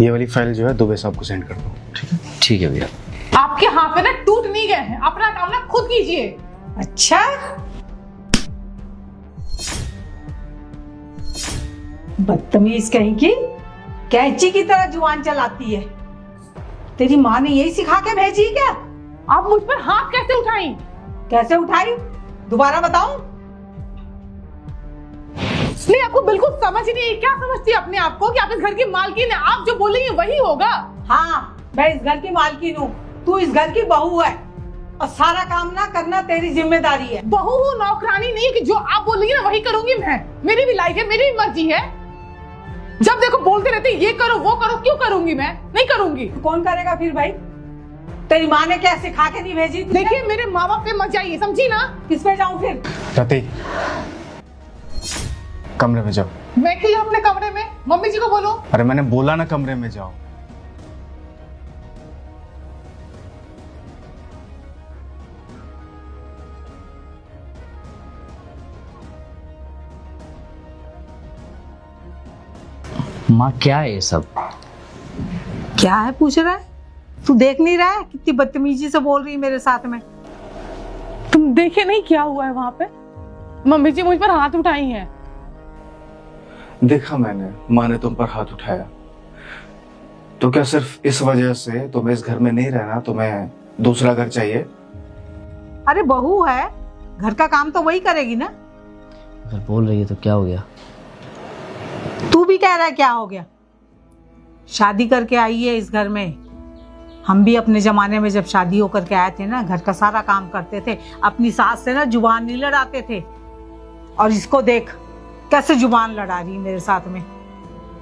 ये वाली फाइल जो है दुबे साहब को सेंड कर दो। ठीक है? ठीक है भैया। आपके हाथ में ना टूट नहीं गए हैं, अपना काम ना खुद कीजिए। अच्छा, बदतमीज कहीं की, कैंची की तरह जुबान चलाती है। तेरी माँ ने यही सिखा के भेजी क्या? आप मुझ पर हाथ कैसे उठाई? कैसे उठाई? दोबारा बताऊं? नहीं, आपको बिल्कुल समझ ही नहीं है। क्या समझती है अपने आप को कि आप इस घर की मालकिन है? आप जो बोलेंगे वही होगा। हाँ, मैं इस घर की मालकिन हूँ, तू इस घर की बहू है और सारा काम ना करना तेरी जिम्मेदारी है। बहू हूँ, नौकरानी नहीं है कि जो आप बोलेंगे ना वही करूंगी मैं। मेरी भी लाइफ है, मेरी भी मर्जी है। जब देखो बोलते रहते ये करो वो करो, क्यों करूंगी मैं? नहीं करूंगी। तो कौन करेगा फिर भाई? तेरी माँ ने क्या सिखा के नहीं भेजी? देखिए, मेरे माँ बाप पे मत जाइए, समझी ना? किस पे जाऊं फिर? रति, कमरे में जाओ। मैं क्यों अपने कमरे में? मम्मी जी को बोलो। अरे मैंने बोला ना कमरे में जाओ। माँ क्या है ये सब? क्या है पूछ रहा है? तू देख नहीं रहा है कितनी बदतमीजी से बोल रही है मेरे साथ में? तुम देखे नहीं क्या हुआ है वहां पे? मम्मी जी मुझ पर हाथ उठाई हैं। देखा मैंने, माँ ने तुम पर हाथ उठाया। तो क्या सिर्फ इस वजह से तुम्हें इस घर में नहीं रहना, तुम्हें दूसरा घर चाहिए? अरे बहू है, घर का काम तो वही करेगी ना। अगर बोल रही है तो क्या हो गया? तू भी कह रहा है क्या हो गया? शादी करके आई है इस घर में। हम भी अपने जमाने में जब शादी होकर के आए थे ना, घर का सारा काम करते थे, अपनी सास से ना जुबान नहीं लड़ाते थे। और इसको देख कैसे जुबान लड़ा रही मेरे साथ में।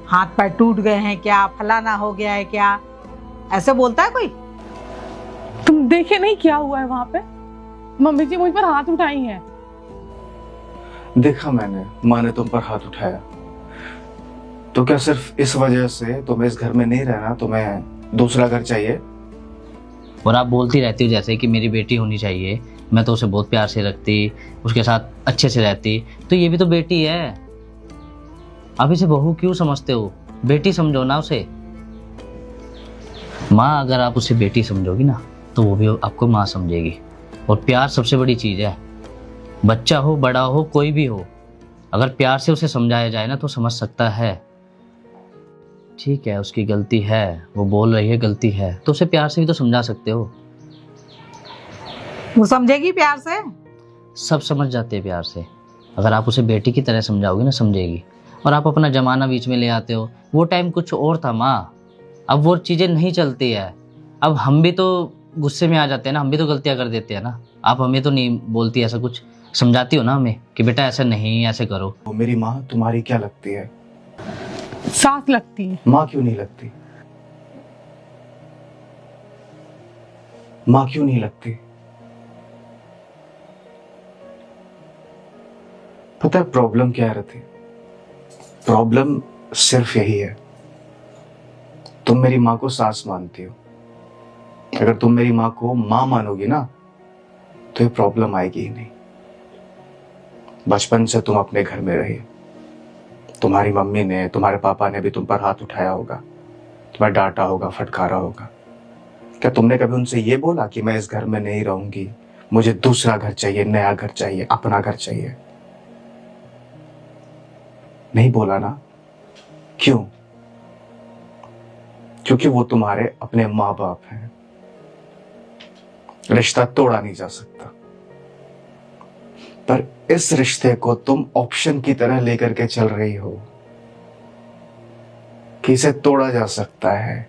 हाथ पैर टूट गए हैं क्या, फलाना हो गया है क्या, ऐसे बोलता है कोई? तुम देखे नहीं क्या हुआ है वहां पे? मम्मी जी मुझ पर हाथ उठाई हैं। देखा मैंने, माँ ने तुम पर हाथ उठाया। तो क्या सिर्फ इस वजह से तुम्हें इस घर में नहीं रहना, तुम्हें दूसरा घर चाहिए? और आप बोलती रहती हो जैसे कि मेरी बेटी होनी चाहिए, मैं तो उसे बहुत प्यार से रखती, उसके साथ अच्छे से रहती। तो ये भी तो बेटी है। आप इसे बहू क्यों समझते हो? बेटी समझो ना उसे। माँ, अगर आप उसे बेटी समझोगी ना तो वो भी आपको माँ समझेगी। और प्यार सबसे बड़ी चीज़ है। बच्चा हो, बड़ा हो, कोई भी हो, अगर प्यार से उसे समझाया जाए ना तो समझ सकता है। ठीक है, उसकी गलती है, वो बोल रही है गलती है, तो उसे प्यार से भी तो समझा सकते हो। वो समझेगी प्यार से? सब समझ जाते हैं प्यार से। अगर आप उसे बेटी की तरह समझाओगे ना, समझेगी। और आप अपना जमाना बीच में ले आते हो। वो टाइम कुछ और था माँ, अब वो चीज़ें नहीं चलती है। अब हम भी तो गुस्से में आ जाते हैं ना, हम भी तो गलतियाँ कर देते हैं ना। आप हमें तो नहीं बोलती ऐसा कुछ, समझाती हो ना हमें कि बेटा ऐसा नहीं, ऐसे करो। वो मेरी माँ तुम्हारी क्या लगती है? सास लगती है। माँ क्यों नहीं लगती? माँ क्यों नहीं लगती? पता है प्रॉब्लम क्या रहती? प्रॉब्लम सिर्फ यही है, तुम मेरी माँ को सास मानती हो। अगर तुम मेरी माँ को माँ मानोगी ना तो ये प्रॉब्लम आएगी ही नहीं। बचपन से तुम अपने घर में रही, तुम्हारी मम्मी ने, तुम्हारे पापा ने भी तुम पर हाथ उठाया होगा, तुम्हें डांटा होगा, फटकारा होगा। क्या तुमने कभी उनसे ये बोला कि मैं इस घर में नहीं रहूंगी, मुझे दूसरा घर चाहिए, नया घर चाहिए, अपना घर चाहिए? नहीं बोला ना? क्यों? क्योंकि वो तुम्हारे अपने माँ बाप हैं। रिश्ता तोड़ा नहीं जा सकता, पर इस रिश्ते को तुम ऑप्शन की तरह लेकर के चल रही हो कि इसे तोड़ा जा सकता है।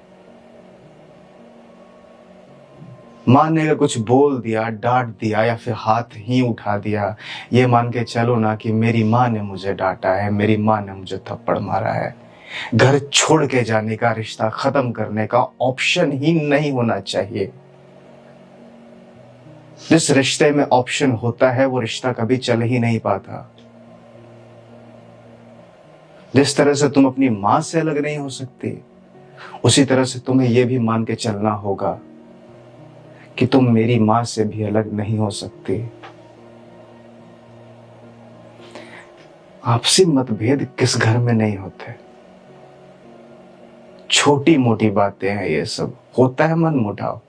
मां ने अगर कुछ बोल दिया, डांट दिया या फिर हाथ ही उठा दिया, ये मान के चलो ना कि मेरी मां ने मुझे डांटा है, मेरी मां ने मुझे थप्पड़ मारा है। घर छोड़ के जाने का, रिश्ता खत्म करने का ऑप्शन ही नहीं होना चाहिए। जिस रिश्ते में ऑप्शन होता है वो रिश्ता कभी चल ही नहीं पाता। जिस तरह से तुम अपनी मां से अलग नहीं हो सकती, उसी तरह से तुम्हें यह भी मान के चलना होगा कि तुम मेरी मां से भी अलग नहीं हो सकती। आपसी मतभेद किस घर में नहीं होते? छोटी मोटी बातें हैं ये सब, होता है मन मुटाव,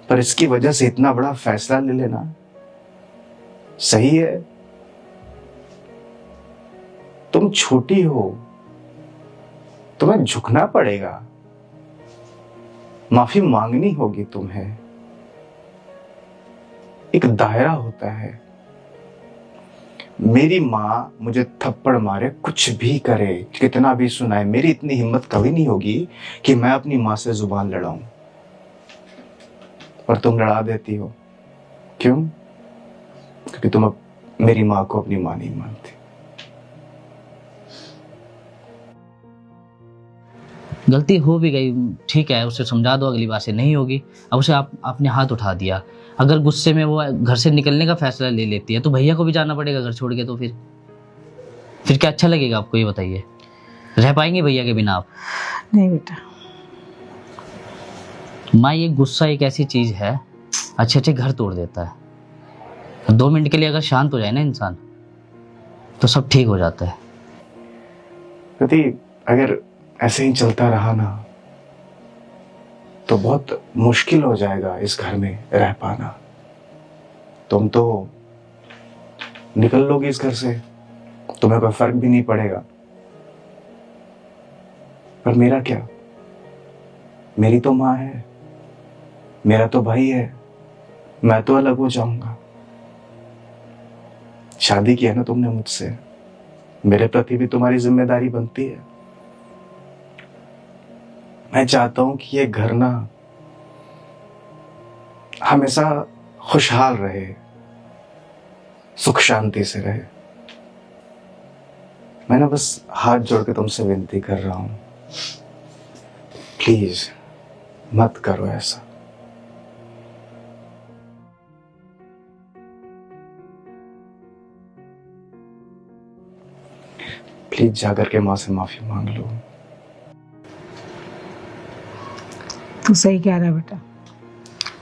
पर इसकी वजह से इतना बड़ा फैसला ले लेना सही है? तुम छोटी हो, तुम्हें झुकना पड़ेगा, माफी मांगनी होगी तुम्हें। एक दायरा होता है। मेरी मां मुझे थप्पड़ मारे, कुछ भी करे, कितना भी सुनाए, मेरी इतनी हिम्मत कभी नहीं होगी कि मैं अपनी मां से जुबान लड़ाऊं। और तुम लड़ा देती हो, क्यों? क्योंकि तुम अब मेरी मां को अपनी मां नहीं मानती। गलती हो भी गई, ठीक है, उसे समझा दो, अगली बार से नहीं होगी। अब उसे आपने हाथ उठा दिया, अगर गुस्से में वो घर से निकलने का फैसला ले लेती है तो भैया को भी जाना पड़ेगा घर छोड़ के। तो फिर क्या अच्छा लगेगा आपको, ये बताइए? रह पाएंगे भैया के बिना आप? नहीं बेटा। माँ, ये गुस्सा एक ऐसी चीज है, अच्छे अच्छे घर तोड़ देता है। 2 मिनट के लिए अगर शांत हो जाए ना इंसान, तो सब ठीक हो जाता है। यदि अगर ऐसे ही चलता रहा ना, तो बहुत मुश्किल हो जाएगा इस घर में रह पाना। तुम तो निकल लोगी इस घर से, तुम्हें कोई फर्क भी नहीं पड़ेगा, पर मेरा क्या? मेरी तो माँ है, मेरा तो भाई है, मैं तो अलग हो जाऊंगा। शादी की है ना तुमने मुझसे, मेरे प्रति भी तुम्हारी जिम्मेदारी बनती है। मैं चाहता हूं कि ये घर ना हमेशा खुशहाल रहे, सुख शांति से रहे। मैं ना बस हाथ जोड़ के तुमसे विनती कर रहा हूं, प्लीज मत करो ऐसा। प्लीज जाकर के मां से माफी मांग लो। तू सही कह रहा है बेटा।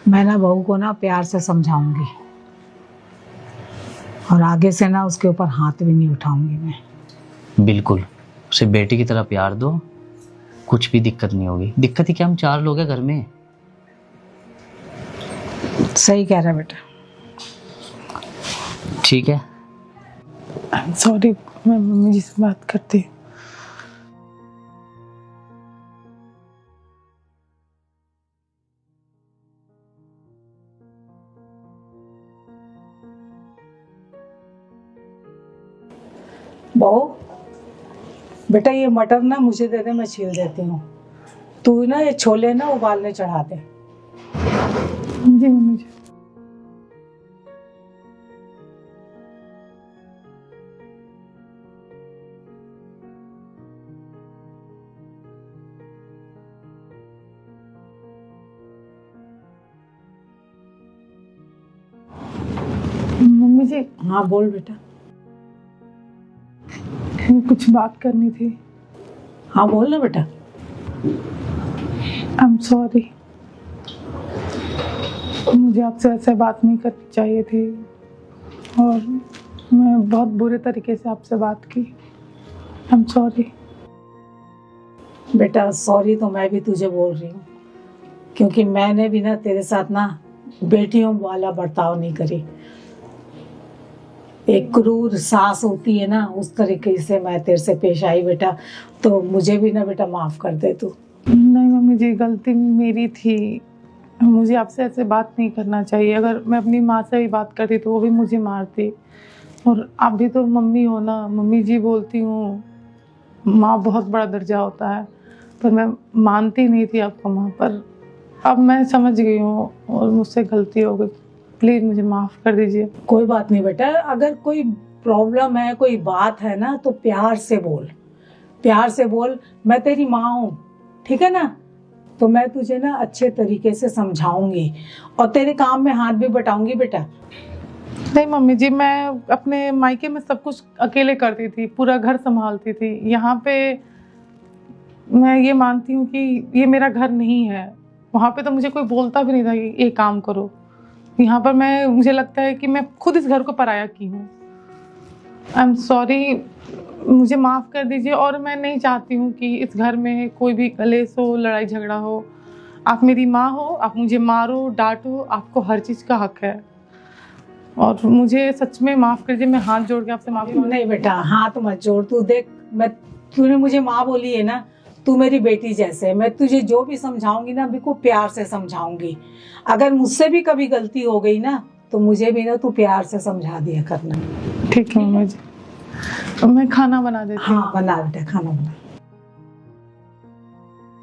मैं ना बहू को ना प्यार से समझाऊंगी और आगे से ना उसके ऊपर हाथ भी नहीं उठाऊंगी मैं। बिल्कुल, उसे बेटी की तरह प्यार दो, कुछ भी दिक्कत नहीं होगी। दिक्कत ही क्या, हम 4 लोग हैं घर में। सही कह रहा है बेटा। ठीक है, सॉरी, मैं मम्मी जी से बात करती हूँ। बहू बेटा, ये मटर ना मुझे दे दे, मैं छील देती हूँ। तू ना ये छोले ना उबालने चढ़ा दे। जी मम्मी जी। मम्मी जी, हाँ बोल बेटा। कुछ बात करनी थी। हाँ बोल ना बेटा। आई एम सॉरी, मुझे आपसे ऐसे बात नहीं करनी चाहिए थी और मैं बहुत बुरे तरीके से आपसे बात की। I am sorry. बेटा सॉरी तो मैं भी तुझे बोल रही हूँ, क्योंकि मैंने भी ना तेरे साथ ना बेटियों वाला बर्ताव नहीं करी। एक क्रूर सास होती है ना, उस तरीके से मैं तेरे से पेश आई बेटा। तो मुझे भी ना बेटा माफ कर दे तू। नहीं मम्मी जी, गलती मेरी थी, मुझे आपसे ऐसे बात नहीं करना चाहिए। अगर मैं अपनी माँ से भी बात करती तो वो भी मुझे मारती, और आप भी तो मम्मी हो ना, मम्मी जी बोलती हूँ। माँ बहुत बड़ा दर्जा होता है, पर मैं मानती नहीं थी आपको माँ। पर अब मैं समझ गई हूँ और मुझसे गलती हो गई, प्लीज मुझे माफ कर दीजिए। कोई बात नहीं बेटा, अगर कोई प्रॉब्लम है, कोई बात है ना, तो प्यार से बोल, प्यार से बोल। मैं तेरी माँ हूँ, ठीक है ना? तो मैं तुझे ना अच्छे तरीके से समझाऊंगी और तेरे काम में हाथ भी बटाऊंगी बेटा। नहीं मम्मी जी, मैं अपने मायके में सब कुछ अकेले करती थी, पूरा घर संभालती थी। यहाँ पे मैं ये मानती हूँ कि ये मेरा घर नहीं है। वहाँ पे तो मुझे कोई बोलता भी नहीं था कि ये काम करो। यहाँ पर मुझे लगता है कि मैं खुद इस घर को पराया की हूँ। आई एम सॉरी, मुझे माफ़ कर दीजिए, और मैं नहीं चाहती हूँ कि इस घर में कोई भी कलेश हो, लड़ाई झगड़ा हो। आप मेरी माँ हो, आप मुझे मारो डांटो, आपको हर चीज़ का हक है, और मुझे सच में माफ़ कर दीजिए। मैं हाथ जोड़ के आपसे माफ़ी नहीं बेटा, हाथ मत जोड़। तू देख, तूने मुझे माँ बोली है ना, तू मेरी बेटी जैसे है। मैं तुझे जो भी समझाऊंगी ना, बिल्कुल प्यार से समझाऊंगी। अगर मुझसे भी कभी गलती हो गई ना, तो मुझे भी ना तू प्यार से समझा दिया करना। ठीक है मम्मा जी, मैं खाना बना देती हूँ। हाँ बना बेटा, खाना बना।